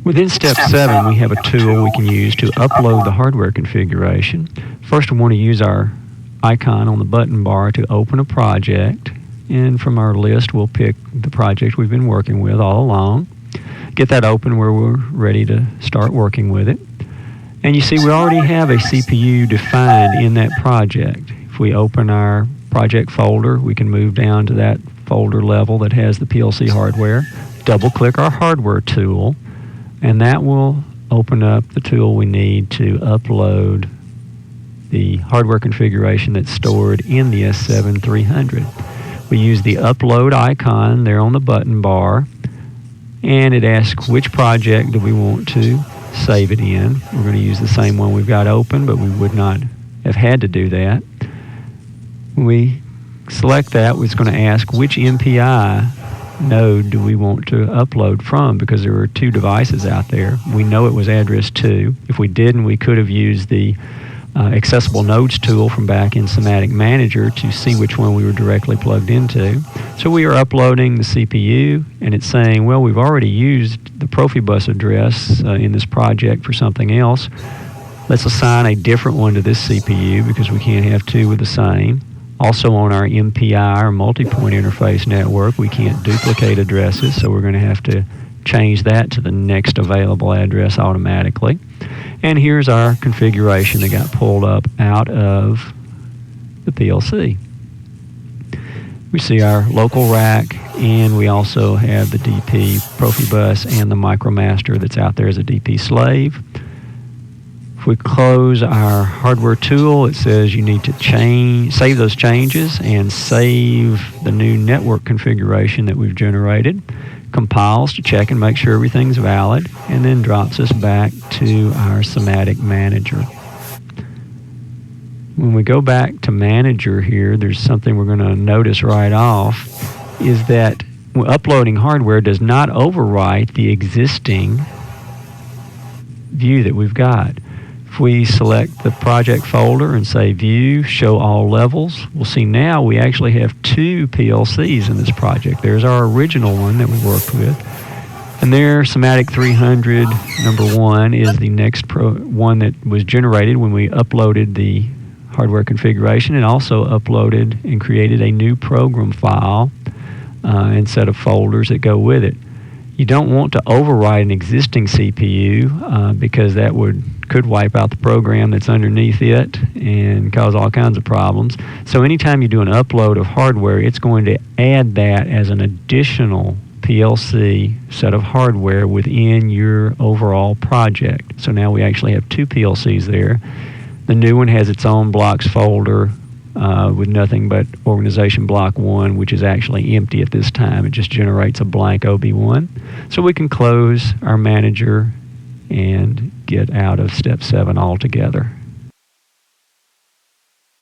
Within step 7, we have a tool we can use to upload the hardware configuration. First, we want to use our icon on the button bar to open a project, and from our list we'll pick the project we've been working with all along. Get that open where we're ready to start working with it. And you see we already have a CPU defined in that project. If we open our project folder, we can move down to that folder level that has the PLC hardware, double-click our hardware tool, and that will open up the tool we need to upload the hardware configuration that's stored in the S7-300. We use the upload icon there on the button bar, and it asks which project do we want to save it in. We're going to use the same one we've got open, but we would not have had to do that. When we select that, it's going to ask which MPI node do we want to upload from, because there were 2 devices out there. We know it was address 2. If we didn't, we could have used the accessible nodes tool from back in Simatic Manager to see which one we were directly plugged into. So we are uploading the CPU, and it's saying, well, we've already used the Profibus address in this project for something else. Let's assign a different one to this CPU because we can't have 2 with the same. Also on our MPI, or multi-point interface network, we can't duplicate addresses, so we're going to have to change that to the next available address automatically. And here's our configuration that got pulled up out of the PLC. We see our local rack, and we also have the DP Profibus and the MicroMaster that's out there as a DP slave. If we close our hardware tool, it says you need to save those changes and save the new network configuration that we've generated. Compiles to check and make sure everything's valid, and then drops us back to our Simatic Manager. When we go back to Manager here, there's something we're going to notice right off, is that uploading hardware does not overwrite the existing view that we've got. If we select the project folder and say View, Show All Levels, we'll see now we actually have 2 PLCs in this project. There's our original one that we worked with, and there, Simatic 300 number 1 is the next one that was generated when we uploaded the hardware configuration, and also uploaded and created a new program file and set of folders that go with it. You don't want to override an existing CPU because that could wipe out the program that's underneath it and cause all kinds of problems. So anytime you do an upload of hardware, it's going to add that as an additional PLC set of hardware within your overall project. So now we actually have 2 PLCs there. The new one has its own blocks folder with nothing but organization block 1, which is actually empty at this time. It just generates a blank OB1. So we can close our manager and get out of step 7 altogether.